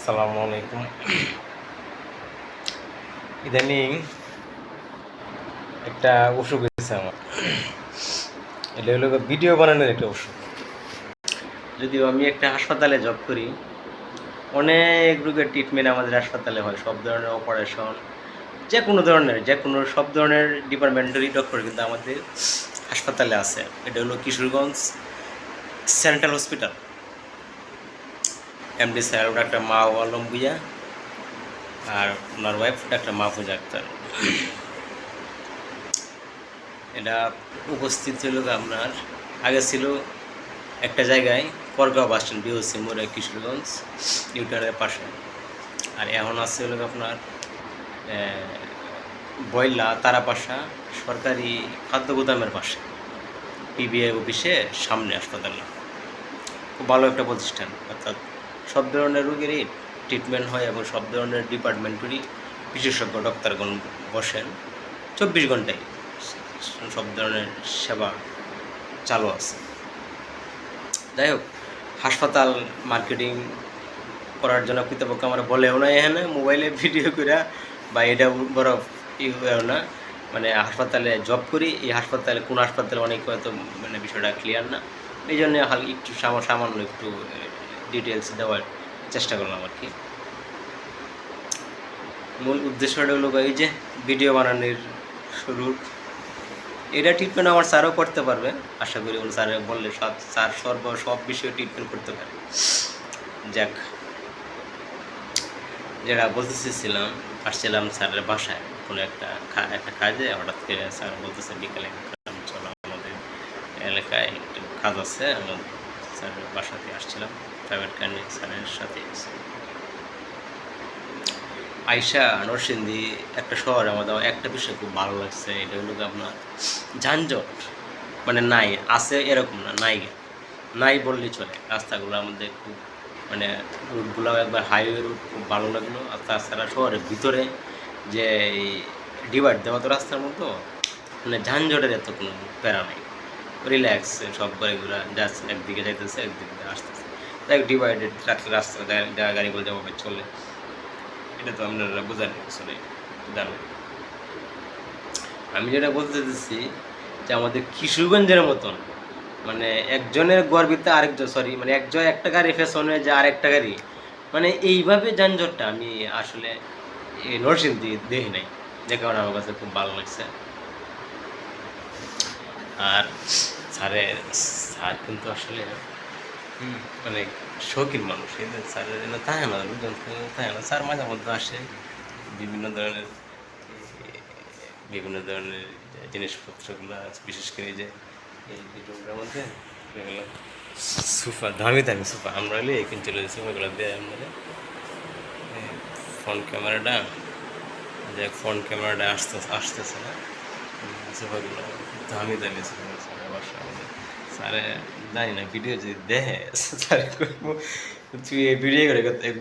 আসসালামু আলাইকুম। ইদানিং একটা অসুখ হয়েছে আমার। এটা হলো ভিডিও বানানোর একটা অসুখ। যদিও আমি একটা হাসপাতালে জব করি, অনেক রোগের ট্রিটমেন্ট আমাদের হাসপাতালে হয়, সব ধরনের অপারেশন, যে কোনো সব ধরনের ডিপার্টমেন্টারি ডক্টর কিন্তু আমাদের হাসপাতালে আছে। এটা হলো Kishoreganj central hospital. MD sir ডাক্তার মাহবুব আলম ভূঁইয়া আর ওনার ওয়াইফ ডাক্তার মাহফুজা আক্তার। এটা উপস্থিত ছিল আপনার, আগে ছিল একটা জায়গায় করগাঁও বাস স্ট্যান্ড বিওসি মোড়ে কিশোরগঞ্জ নিউটারের পাশে, আর এখন আছে হলো আপনার বয়লা তারাপাশা সরকারি খাদ্য গুদামের পাশে পিবিআই অফিসের সামনে হাসপাতালে। খুব ভালো একটা প্রতিষ্ঠান, অর্থাৎ সব ধরনের রোগেরই ট্রিটমেন্ট হয় এবং সব ধরনের ডিপার্টমেন্টেরই বিশেষজ্ঞ ডক্টরগণ বসেন 24 ঘন্টায়, সব ধরনের সেবা চালু আছে। যাই হোক, হাসপাতাল মার্কেটিং করার জন্য কৃতপক্ষ আমরা বলেও না, এখানে মোবাইলে ভিডিও করে বা এটা বড় ইও না, মানে হাসপাতালে জব করি, এই হাসপাতালে কোন হাসপাতালে অনেক হয়তো মানে বিষয়টা ক্লিয়ার না, এই জন্য একটু সামান্য একটু ডিটেলস দেওয়ার চেষ্টা করলাম আর কি। মূল উদ্দেশ্যটা হলো এই যে ভিডিও বানানোর শুরুর, এটা ট্রিটমেন্ট আমার স্যারও করতে পারবে, আশা করি স্যারে বললে স্যার সব বিষয়ে ট্রিটমেন্ট করতে পারে। যাক, যেটা বলতে চেয়েছিলাম, আসছিলাম স্যারের বাসায় কোনো একটা কাজে, হঠাৎ করে স্যার বলতেছে বিকালে চলো আমাদের এলাকায় একটু কাজ আছে, আমার স্যারের বাসাতে আসছিলাম, প্রাইভেট কার নিয়ে স্যারের সাথে আইসা নরসিংদী একটা শহর। আমাদের একটা বিষয় খুব ভালো লাগছে, এটা হলো আপনার যানজট মানে নাই, আছে এরকম না, নাই বললেই চলে। রাস্তাগুলো আমাদের খুব মানে রুটগুলো একবার হাইওয়ে রুট, খুব ভালো লাগলো। আর তাছাড়া শহরের ভিতরে যে ডিভাইড দেওয়া তো রাস্তার মতো, মানে যানজটের এত কোনো প্যারা নাই, রিল্যাক্স, সব গাড়িগুলো যাচ্ছে, একদিকে যাইতেছে একদিকে আসতেছে, তাই ডিভাইডেড রাস্তা, গাড়িগুলো যেভাবে চলে, এটা তো আপনারা বোঝার কিছু নেই, জানেন। আমি যেটা বলতে চাচ্ছি যে আমাদের কিশোরগঞ্জের মতন, মানে একজনের গর্বিতে আরেকজন, মানে একজন একটা গাড়ি পেছনে যে আরেকটা গাড়ি, মানে এইভাবে যানজটটা আমি আসলে নরসিংদী দেখি নাই, যে কারণে আমার কাছে খুব ভালো লাগছে। আর স্যার কিন্তু আসলে মানে শৌখিন মানুষ, স্যারের থাকে না, থাকে না, স্যার মাঝে মধ্যে আসে বিভিন্ন ধরনের জিনিসপত্রগুলো, বিশেষ করে যে এই রুমটার মধ্যে সোফা, দামি সোফা, আমরা হলে এখানে চলে যাচ্ছি, ওইগুলো দেয় আমাদের ফ্রন্ট ক্যামেরাটা, যে ফ্রন্ট ক্যামেরাটা আসতেছে না, সোফাগুলো দামি সোফা স্যারের বাসা আমাদের। স্যারে জানি না ভিডিও যদি দেখে স্যারে তুই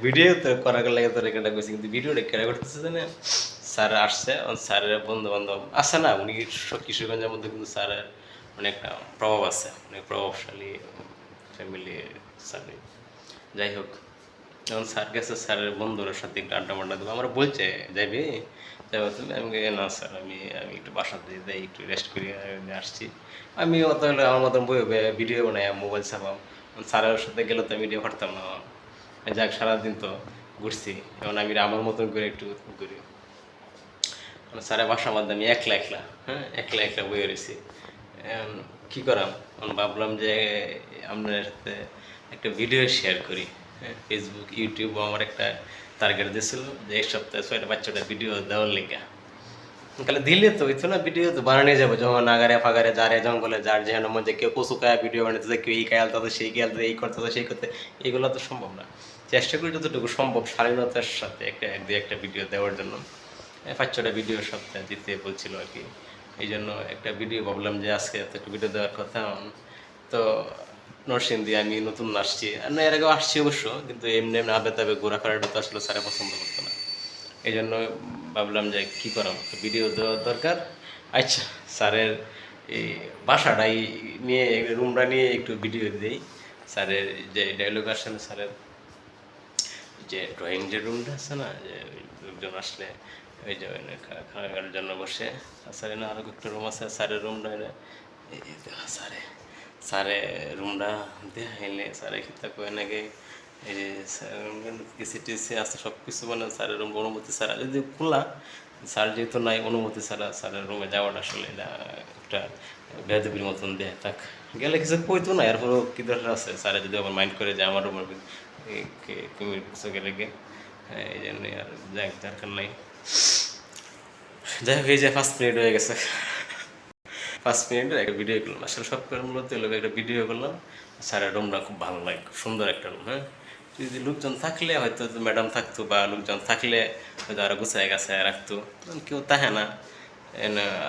ভিডিও তো করার লাগে তোর এটা করছি, কিন্তু ভিডিওটা কেনা করতেছে না। স্যার আসছে, স্যারের বন্ধু বান্ধব আছে না, উনি কিশোরগঞ্জের মধ্যে কিন্তু স্যারের অনেকটা প্রভাব আছে, অনেক প্রভাবশালী ফ্যামিলি স্যার। যাই হোক, যখন স্যার গেছে, স্যারের বন্ধুদের সাথে একটু আড্ডা মাড্ডা দেবো, আমরা বলছে যাইবি, যাবো তুমি? আমি না স্যার, আমি একটু বাসাতে যাই, একটু রেস্ট করি, আমি আসছি। আমি অত হলে আমার মতন ভিডিও বানাই, মোবাইল চাপাম, স্যারের সাথে গেলে তো ভিডিও করতাম না। যাক, সারাদিন তো ঘুরছি, এখন আমি আমার মতন করে একটু ঘুরি। মানে স্যারের বাসার মধ্যে আমি একলা বয়ে রয়েছি, কী করাম। ভাবলাম যে আপনার সাথে একটা ভিডিও শেয়ার করি। ফেসবুক, ইউটিউব আমার একটা টার্গেট দিয়েছিল যে এক সপ্তাহে 6টা বাচ্চাটা ভিডিও দেওয়ার লেগে। তাহলে দিলে তো হইতো না, ভিডিও তো বানানো যাবে, যখন আগারে ফাগারে যারে জঙ্গলে যার যেন মধ্যে কেউ কচু খায় ভিডিও বানাতে, কেউ এই খায়াল তাদের সেই খেয়াল, এই করতে সেই করতে, এইগুলো তো সম্ভব না। চেষ্টা করি যতটুকু সম্ভব শালীনতার সাথে একটা ভিডিও দেওয়ার জন্য। 5-6টা ভিডিও সপ্তাহে দিতে বলছিল আর কি, এই জন্য একটা ভিডিও ভাবলাম যে আজকে এত একটা ভিডিও দেওয়ার কথা। তো নরসিংদী আমি নতুন আসছি, আর না এর আগেও আসছি অবশ্য, কিন্তু এমনি আবে তাবে ঘোরাফেরাটা তো আসলে স্যারে পছন্দ করতো না, এই জন্য ভাবলাম যে কী করা ভিডিও দেওয়ার দরকার। আচ্ছা, স্যারের এই বাসাটাই নিয়ে, রুমটা নিয়ে একটু ভিডিও দিই। স্যারের যে ডায়লগ আসেন, স্যারের যে ড্রয়িং যে রুমটা আছে না, যে লোকজন আসলে ওই যে খাওয়ার জন্য বসে, স্যারের না আরও একটা রুম আছে, স্যারের রুমটা এই যে স্যারে রুমটা দেখাইলে স্যারে খিতা কয়ে নাকি এই যে এসি টেসি আছে সব কিছু, মানে স্যারের রুম অনুমতি ছাড়া যদি খোলা, স্যার যেহেতু নাই অনুমতি ছাড়া স্যারের রুমে যাওয়াটা আসলে এটা একটা বেদবির মতন দেয়। তাক গেলে কিছু কইতো না, এরপরও কী দরকার আছে স্যারে যদি আবার মাইন্ড করে যে আমার রুমের তুমি কিছু গেলে গে, হ্যাঁ এই জন্যই আর যাই দরকার নাই। যাই হোক, এই যে 5 মিনিট হয়ে গেছে, 5 মিনিটের একটা ভিডিও করলাম, আসলে সব করে মূলত একটা ভিডিও করলাম। স্যারের রুমটা খুব ভালো লাগে, খুব সুন্দর একটা রুম। হ্যাঁ, যদি লোকজন থাকলে হয়তো ম্যাডাম থাকতো বা লোকজন থাকলে হয়তো আরও গুছায় গাছায় রাখতো, কেউ থাকে না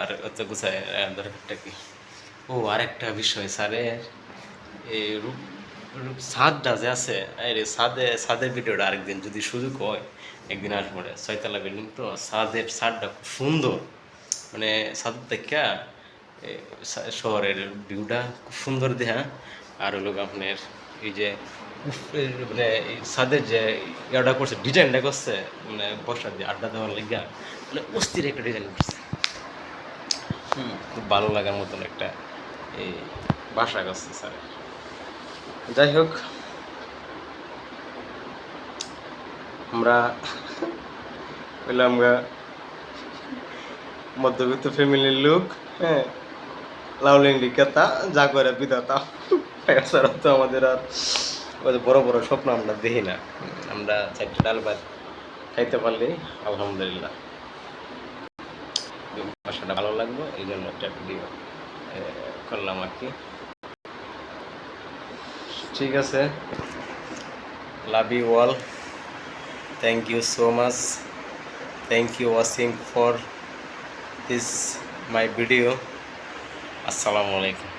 আর অত গুছায় দরকারটা কি। ও আরেকটা বিষয়, স্যারের এই ছাদটা যে আছে, আরে ছাদের ভিডিওটা আরেকদিন যদি সুযোগ হয় একদিন আসবো। 6 তলা বিল্ডিং তো, ছাদটা খুব সুন্দর, মানে ছাদ দেখা শহরের ভিউটা খুব সুন্দর দেখা। আর হলো আপনার এই যে মানে এই ছাদের যে ইয়াটা করছে, ডিজাইনটা করছে, মানে বসার দিয়ে আড্ডা দেওয়ার লেগা, মানে অস্থির একটা ডিজাইন করছে। খুব ভালো লাগার মতন একটা এই বাসা করছে স্যার। যাই হোক, আমরা বললাম মধ্যবিত্ত ফ্যামিলির লোক, হ্যাঁ, লাউলিং লিখাতা যা করে বিধাতা, এছাড়া তো আমাদের আর বড় বড় স্বপ্ন আমরা দেখি না। আমরা 4টা ডাল ভাত খাইতে পারলেই আলহামদুলিল্লাহ। বাসাটা ভালো লাগলো, এই জন্য একটা ভিডিও করলাম আর কি। ঠিক আছে, love you all, thank you so much, thank you watching for this my video. আসসালামু আলাইকুম।